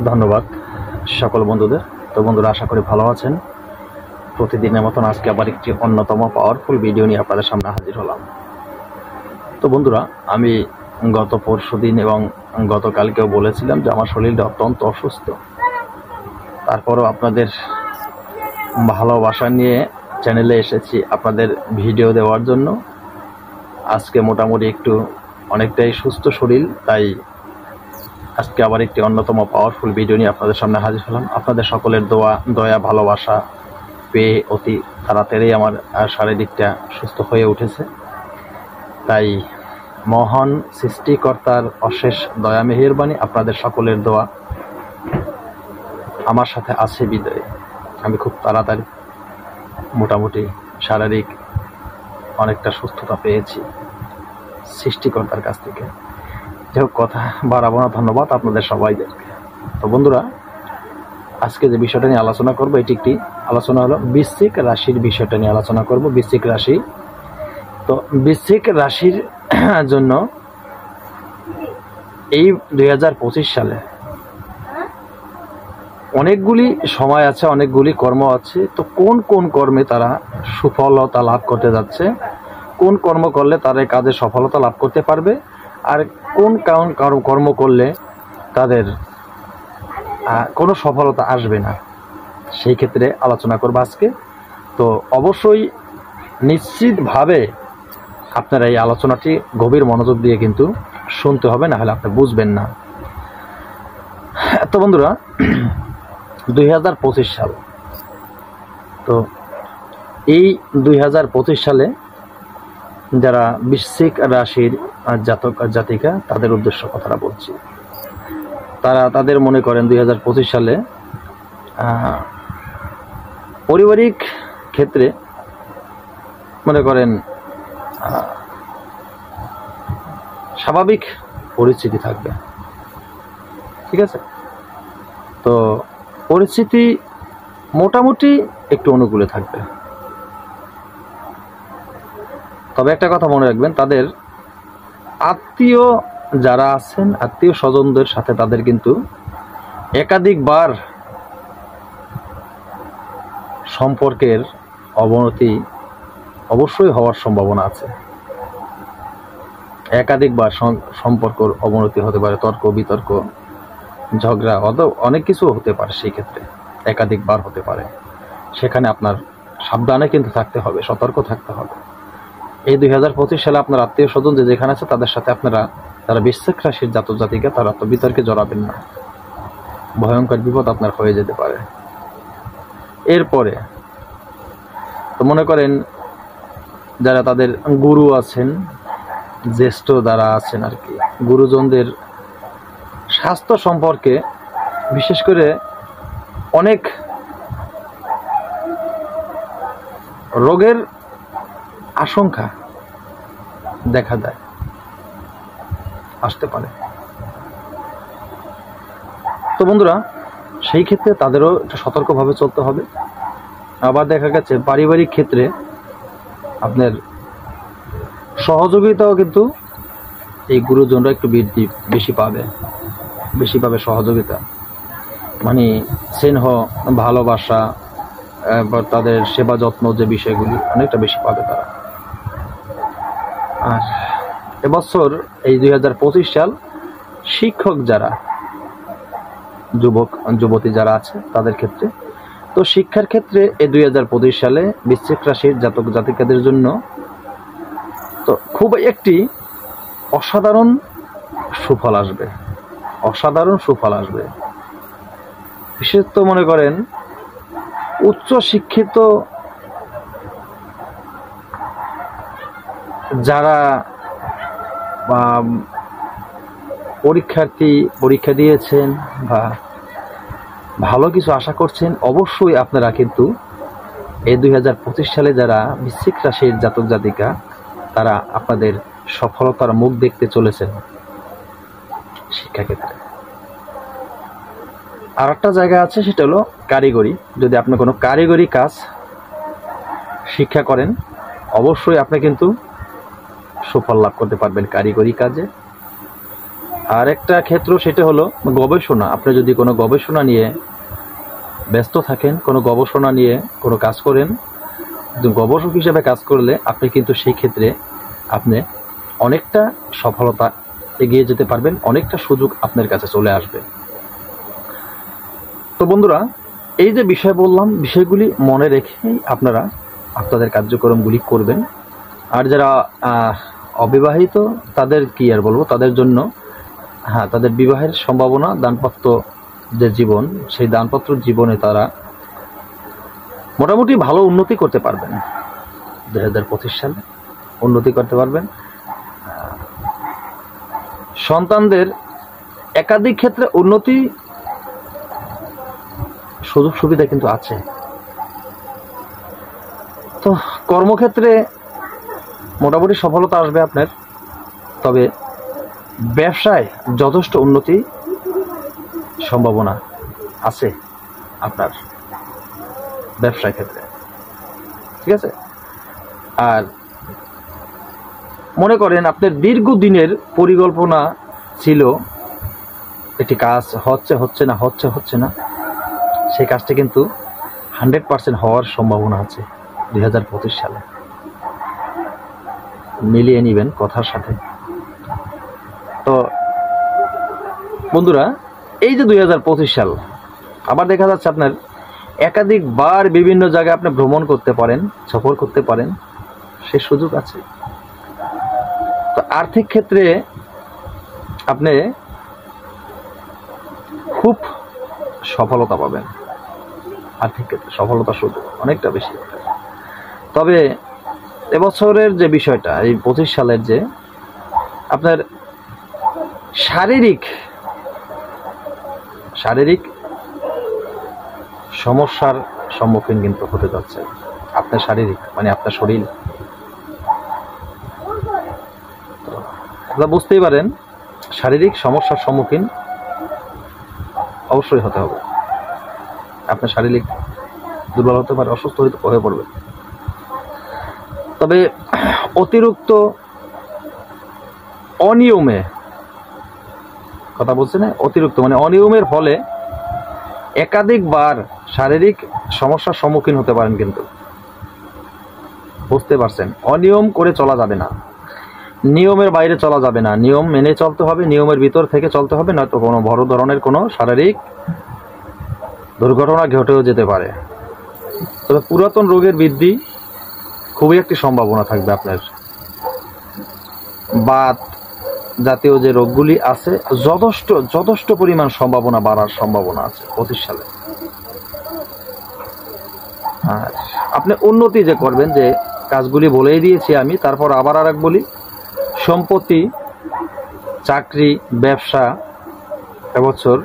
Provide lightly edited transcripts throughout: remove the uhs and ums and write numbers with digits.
ধন্যবাদ সকল বন্ধুদের। তো বন্ধুরা, আশা করি ভালো আছেন। প্রতিদিনের মতন আজকে আবার একটি অন্যতম পাওয়ারফুল ভিডিও নিয়ে আপনাদের সামনে হাজির হলাম। তো বন্ধুরা, আমি গত পরশুদিন এবং গতকালকেও বলেছিলাম যে আমার শরীরটা অত্যন্ত অসুস্থ। তারপরও আপনাদের ভালোবাসা নিয়ে চ্যানেলে এসেছি আপনাদের ভিডিও দেওয়ার জন্য। আজকে মোটামুটি অনেকটাই সুস্থ শরীর, তাই আজকে আবার একটি অন্যতম পাওয়ারফুল ভিডিও নিয়ে আপনাদের সামনে হাজির হলাম। আপনাদের সকলের দয়া ভালোবাসা পেয়ে অতি তাড়াতাড়ি আমার শারীরিকটা সুস্থ হয়ে উঠেছে। তাই মহান সৃষ্টিকর্তার অশেষ দয়া মেহেরবানি, আপনাদের সকলের দোয়া আমার সাথে আছে বিদায় আমি খুব তাড়াতাড়ি মোটামুটি শারীরিক অনেকটা সুস্থতা পেয়েছি সৃষ্টিকর্তার কাছ থেকে। যাই হোক, কথা বাড়াবো না, ধন্যবাদ আপনাদের সবাইদেরকে। তো বন্ধুরা, আজকে যে বিষয়টা নিয়ে আলোচনা করবো, এটি একটি আলোচনা হলো বৃশ্চিক রাশির বিষয়টা নিয়ে আলোচনা করব। বৃশ্চিক রাশি, তো বৃশ্চিক রাশির জন্য এই 2025 সালে অনেকগুলি সময় আছে, অনেকগুলি কর্ম আছে। তো কোন কোন কর্মে তারা সফলতা লাভ করতে যাচ্ছে, কোন কর্ম করলে তারা কাজে সফলতা লাভ করতে পারবে, আর কোন কর্ম করলে তাদের কোনো সফলতা আসবে না, সেই ক্ষেত্রে আলোচনা করব আজকে। তো অবশ্যই নিশ্চিতভাবে আপনারা এই আলোচনাটি গভীর মনোযোগ দিয়ে কিন্তু শুনতে হবে, না হলে আপনি বুঝবেন না। তো বন্ধুরা, 2025 সাল, তো এই 2025 সালে যারা বৃশ্চিক রাশির জাতক জাতিকা, তাদের উদ্দেশ্য কথাটা বলছি। তাদের মনে করেন 2025 সালে পারিবারিক ক্ষেত্রে মনে করেন স্বাভাবিক পরিস্থিতি থাকবে, ঠিক আছে। তো পরিস্থিতি মোটামুটি একটু অনুকূলে থাকবে। তবে একটা কথা মনে রাখবেন, তাদের আত্মীয় যারা আছেন, আত্মীয় স্বজনদের সাথে তাদের কিন্তু একাধিকবার সম্পর্কের অবনতি অবশ্যই হওয়ার সম্ভাবনা আছে। একাধিকবার সম্পর্কের অবনতি হতে পারে, তর্ক বিতর্ক, ঝগড়া, অনেক কিছু হতে পারে। সেই ক্ষেত্রে একাধিকবার হতে পারে, সেখানে আপনার সাবধানে কিন্তু থাকতে হবে, সতর্ক থাকতে হবে। এই 2025 সালে আপনার আত্মীয় স্বজন যে যেখানে আছে তাদের সাথে তারা বৃশ্চিক রাশির জাতক জাতিকা, তারা তো বিতর্কে জড়াবেন না, ভয়ঙ্কর বিপদ আপনার হয়ে যেতে পারে। এরপরে তো মনে করেন যারা তাদের গুরু আছেন, জ্যেষ্ঠ যারা আছেন আর কি, গুরুজনদের স্বাস্থ্য সম্পর্কে বিশেষ করে অনেক রোগের আশঙ্কা দেখা যায়, আসতে পারে। তো বন্ধুরা, সেই ক্ষেত্রে তাদেরও একটু সতর্কভাবে চলতে হবে। আবার দেখা গেছে পারিবারিক ক্ষেত্রে আপনার সহযোগিতাও কিন্তু এই গুরুজনরা একটু বেশি পাবে সহযোগিতা, মানে স্নেহ, ভালোবাসা, তাদের সেবা যত্ন যে বিষয়গুলি অনেকটা বেশি পাবে তারা। আর এবছর এই 2025 সাল শিক্ষক যারা, যুবক যুবতী যারা আছে তাদের ক্ষেত্রে, তো শিক্ষার ক্ষেত্রে এই 2025 সালে বৃশ্চিক রাশির জাতক জাতিকাদের জন্য তো খুব একটি অসাধারণ সুফল আসবে, অসাধারণ সুফল আসবে। বিশেষত মনে করেন উচ্চ শিক্ষিত যারা বা পরীক্ষা দিয়েছেন বা ভালো কিছু আশা করছেন, অবশ্যই আপনারা কিন্তু এই 2025 সালে যারা বৃশ্চিক রাশির জাতক জাতিকা, তারা আপনাদের সফলতার মুখ দেখতে চলেছেন শিক্ষাক্ষেত্রে। আর একটা জায়গা আছে, সেটা হলো কারিগরি। যদি আপনি কোনো কারিগরি কাজ শিক্ষা করেন, অবশ্যই আপনি কিন্তু সুফল লাভ করতে পারবেন কারিগরি কাজে। আর একটা ক্ষেত্র, সেটা হলো গবেষণা। আপনি যদি কোনো গবেষণা নিয়ে ব্যস্ত থাকেন, কোনো গবেষণা নিয়ে কোনো কাজ করেন, গবেষক হিসেবে কাজ করলে আপনি কিন্তু সেই ক্ষেত্রে আপনি অনেকটা সফলতা এগিয়ে যেতে পারবেন, অনেকটা সুযোগ আপনার কাছে চলে আসবে। তো বন্ধুরা, এই যে বিষয় বললাম, বিষয়গুলি মনে রেখেই আপনারা আপনাদের কার্যক্রমগুলি করবেন। আর যারা অবিবাহিত, তাদের কি আর বলবো, তাদের জন্য তাদের বিবাহের সম্ভাবনা, দাম্পত্য যে জীবন, সেই দাম্পত্য জীবনে তারা মোটামুটি ভালো উন্নতি করতে পারবেন। 2025 সালে উন্নতি করতে পারবেন। সন্তানদের একাধিক ক্ষেত্রে উন্নতি সুযোগ সুবিধা কিন্তু আছে। তো কর্মক্ষেত্রে মোটামুটি সফলতা আসবে আপনার। তবে ব্যবসায় যথেষ্ট উন্নতি সম্ভাবনা আছে আপনার ব্যবসায় ক্ষেত্রে, ঠিক আছে। আর মনে করেন আপনার দীর্ঘদিনের পরিকল্পনা ছিল একটি কাজ হচ্ছে না, সেই কাজটি কিন্তু 100% হওয়ার সম্ভাবনা আছে 2025 সালে। মিলিয়ে নেবেন কথার সাথে। তো বন্ধুরা, এই যে 2025 সাল, আবার দেখা যাচ্ছে আপনার একাধিকবার বিভিন্ন জায়গায় আপনি ভ্রমণ করতে পারেন, সফর করতে পারেন, সে সুযোগ আছে। তো আর্থিক ক্ষেত্রে আপনি খুব সফলতা পাবেন, আর্থিক ক্ষেত্রে সফলতার সুযোগ অনেকটা বেশি। তবে এবছরের যে বিষয়টা, এই 25 সালের যে আপনার শারীরিক সমস্যার সম্মুখীন কিন্তু হতে যাচ্ছে আপনার শারীরিক, মানে আপনার শরীর। আপনারা বুঝতেই পারেন, শারীরিক সমস্যার সম্মুখীন অবশ্যই হতে হবে। আপনার শারীরিক দুর্বল হতে পারে, অসুস্থ হয়ে পড়বে। তবে অতিরিক্ত অনিয়মে, কথা বলছে না, অতিরিক্ত মানে অনিয়মের ফলে একাধিকবার শারীরিক সমস্যার সম্মুখীন হতে পারেন। কিন্তু বুঝতে পারছেন, অনিয়ম করে চলা যাবে না, নিয়মের বাইরে চলা যাবে না, নিয়ম মেনে চলতে হবে, নিয়মের ভিতর থেকে চলতে হবে, নয়তো কোনো বড় ধরনের কোনো শারীরিক দুর্ঘটনা ঘটেও যেতে পারে। তবে পুরাতন রোগের বৃদ্ধি খুবই একটি সম্ভাবনা থাকবে আপনার। বাত জাতীয় যে রোগগুলি আছে, যথেষ্ট পরিমাণ সম্ভাবনা বাড়ার সম্ভাবনা আছে 25 সালে। আর আপনি উন্নতি যে করবেন, যে কাজগুলি বলেই দিয়েছি আমি, তারপর আবার আর এক বলি, সম্পত্তি, চাকরি, ব্যবসা, এবছর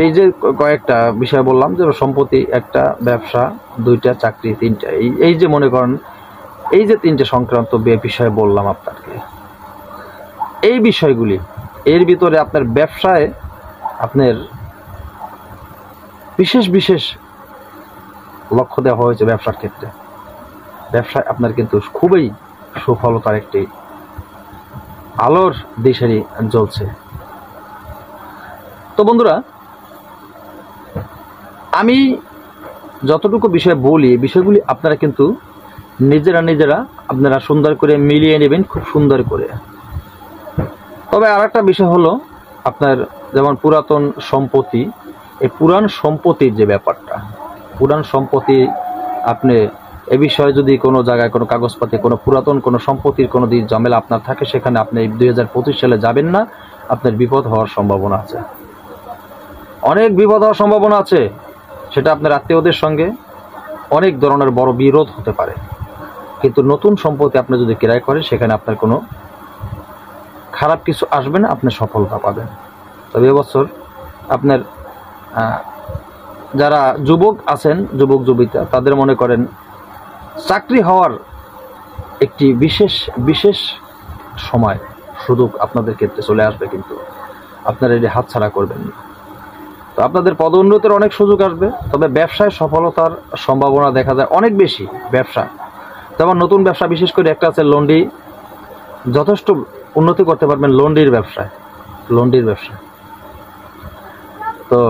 এই যে কয়েকটা বিষয় বললাম, যে সম্পত্তি, একটা ব্যবসা, 2টা চাকরি, 3টা, এই যে মনে করেন এই যে 3টে সংক্রান্ত বিষয় বললাম আপনাকে, এই বিষয়গুলি, এর ভিতরে আপনার ব্যবসায় আপনার বিশেষ লক্ষ্য দেওয়া হয়েছে। ব্যবসার ক্ষেত্রে, ব্যবসায় আপনার কিন্তু খুবই সফলতার একটি আলোর দিশারি জ্বলছে। তো বন্ধুরা, আমি যতটুকু বিষয় বলি, বিষয়গুলি আপনারা কিন্তু নিজেরা আপনারা সুন্দর করে মিলিয়ে নেবেন, খুব সুন্দর করে। তবে আর একটা বিষয় হলো আপনার, যেমন পুরাতন সম্পত্তি, এই পুরান সম্পত্তির যে ব্যাপারটা, পুরান সম্পত্তি আপনি এ বিষয়ে যদি কোনো জায়গায় কোনো কাগজপাতি, কোনো পুরাতন কোনো সম্পত্তির কোনো দিক ঝামেলা আপনার থাকে, সেখানে আপনি 2025 সালে যাবেন না, আপনার বিপদ হওয়ার সম্ভাবনা আছে, অনেক বিপদ হওয়ার সম্ভাবনা আছে। সেটা আপনার আত্মীয়দের সঙ্গে অনেক ধরনের বড় বিরোধ হতে পারে। কিন্তু নতুন সম্পত্তি আপনি যদি ক্রয় করেন, সেখানে আপনার কোনো খারাপ কিছু আসবে না, আপনি সফলতা পাবেন। তবে এবছর আপনার যারা যুবক আছেন, যুবক যুবিতা, তাদের মনে করেন চাকরি হওয়ার একটি বিশেষ সময়, সুযোগ আপনাদের ক্ষেত্রে চলে আসবে, কিন্তু আপনারা এটি হাতছাড়া করবেন না। তো আপনাদের পদোন্নতির অনেক সুযোগ আসবে। তবে ব্যবসায় সফলতার সম্ভাবনা দেখা যায় অনেক বেশি। ব্যবসা, যেমন নতুন ব্যবসা, বিশেষ করে একটা আছে লন্ড্রি, যথেষ্ট উন্নতি করতে পারবেন লন্ড্রির ব্যবসায়। লন্ডির ব্যবসা। তো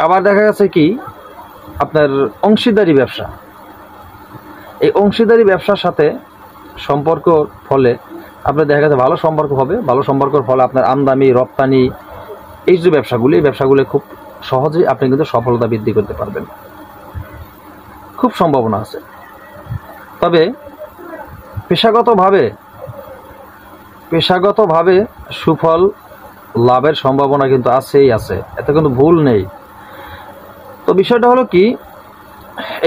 আবার দেখা গেছে কি আপনার অংশীদারি ব্যবসা। এই অংশীদারি ব্যবসার সাথে সম্পর্ক ফলে আপনার দেখা গেছে ভালো সম্পর্ক হবে। ভালো সম্পর্কের ফলে আপনার আমদানি রপ্তানি এই যে ব্যবসাগুলি, এই ব্যবসাগুলি খুব সহজেই আপনি কিন্তু সফলতা বৃদ্ধি করতে পারবেন, খুব সম্ভাবনা আছে। তবে পেশাগতভাবে সুফল লাভের সম্ভাবনা কিন্তু আছেই আছে, এতে কিন্তু ভুল নেই। তো বিষয়টা হলো কি,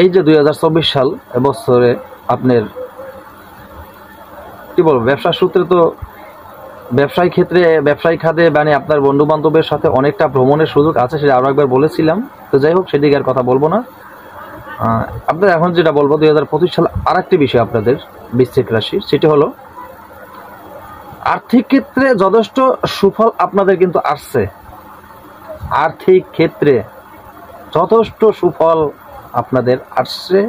এই যে 2024 সাল এবছরে আপনার কি বলবো, ব্যবসার সূত্রে তো ব্যবসায়িক খাতে মানে আপনার বন্ধু বান্ধবের সাথে অনেকটা ভ্রমণের সুযোগ আছে, সেটা আরও একবার বলেছিলাম। তো যাই হোক, সেদিকে আর কথা বলবো না। আপনার এখন যেটা বলবো 2025 সাল আর একটি বিষয় আপনাদের বৃশ্চিক রাশির, সেটি হলো আর্থিক ক্ষেত্রে যথেষ্ট সুফল আপনাদের কিন্তু আসছে। আর্থিক ক্ষেত্রে যথেষ্ট সুফল আপনাদের আসছে।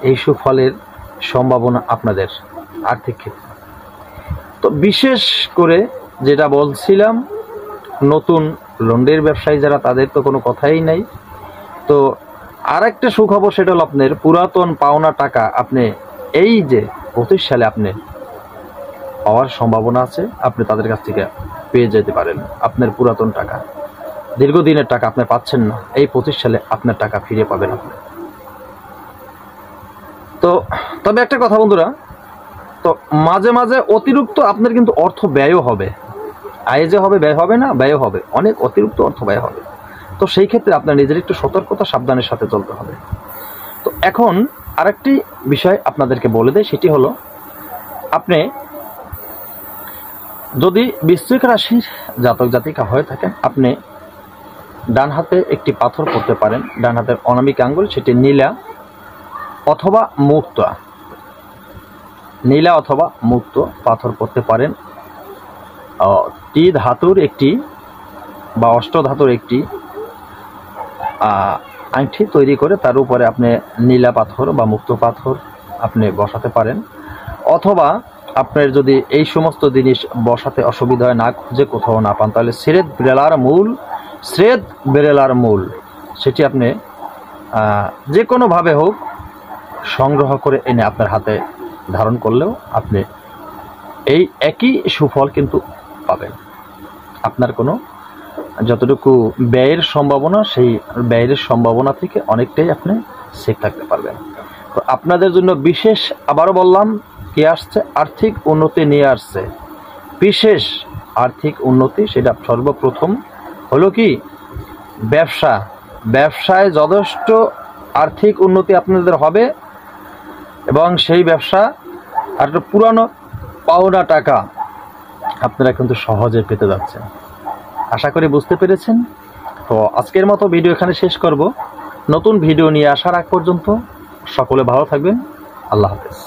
এই সুফলের সম্ভাবনা আপনাদের আর্থিক ক্ষেত্রে। তো বিশেষ করে যেটা বলছিলাম, নতুন লন্ডের ব্যবসায়ী যারা, তাদের তো কোনো কথাই নাই। তো আর একটা সুখবর, সেটা হলো আপনার পুরাতন পাওনা টাকা আপনি এই যে 25 সালে আপনি পাওয়ার সম্ভাবনা আছে। আপনি তাদের কাছ থেকে পেয়ে যেতে পারেন আপনার পুরাতন টাকা, দীর্ঘদিনের টাকা আপনি পাচ্ছেন না, এই 25 সালে আপনার টাকা ফিরে পাবেন আপনি। তো তবে একটা কথা বন্ধুরা, তো মাঝে মাঝে অতিরিক্ত আপনার কিন্তু অর্থ ব্যয়ও হবে। আয় যে হবে, ব্যয় হবে না, ব্যয় হবে, অনেক অতিরিক্ত অর্থ ব্যয় হবে। তো সেই ক্ষেত্রে আপনার নিজের একটু সতর্কতা সাবধানের সাথে চলতে হবে। তো এখন আরেকটি বিষয় আপনাদেরকে বলে দেয়, সেটি হলো আপনি যদি বৃশ্চিক রাশির জাতক জাতিকা হয়ে থাকেন, আপনি ডান হাতে একটি পাথর পড়তে পারেন, ডান হাতের অনামিক আঙ্গুল, সেটি নীলা অথবা মুক্ত পাথর পড়তে পারেন। টি ধাতুর একটি বা অষ্ট ধাতুর একটি আংটি তৈরি করে তার উপরে আপনি নীলা পাথর বা মুক্ত পাথর আপনি বসাতে পারেন। অথবা আপনার যদি এই সমস্ত জিনিস বসাতে অসুবিধা হয়, না খুঁজে কোথাও না পান, তাহলে শ্রেদ বেরেলার মূল সেটি আপনি যে কোনোভাবে হোক সংগ্রহ করে এনে আপনার হাতে ধারণ করলেও আপনি এই একই সুফল কিন্তু পাবেন। আপনার কোনো যতটুকু ব্যয়ের সম্ভাবনা, সেই ব্যয়ের সম্ভাবনা থেকে অনেকটাই আপনি সেফ থাকতে পারবেন। তো আপনাদের জন্য বিশেষ, আবারও বললাম, কি আসছে, আর্থিক উন্নতি নিয়ে আসছে, বিশেষ আর্থিক উন্নতি। সেটা সর্বপ্রথম হলো কি, ব্যবসায় যথেষ্ট আর্থিক উন্নতি আপনাদের হবে, এবং সেই ব্যবসা আর পুরানো পাওনা টাকা আপনারা কিন্তু সহজে পেতে যাচ্ছেন। আশা করি বুঝতে পেরেছেন। তো আজকের মতো ভিডিও এখানে শেষ করব। নতুন ভিডিও নিয়ে আসার আগ পর্যন্ত সকলে ভালো থাকবেন। আল্লাহ হাফেজ।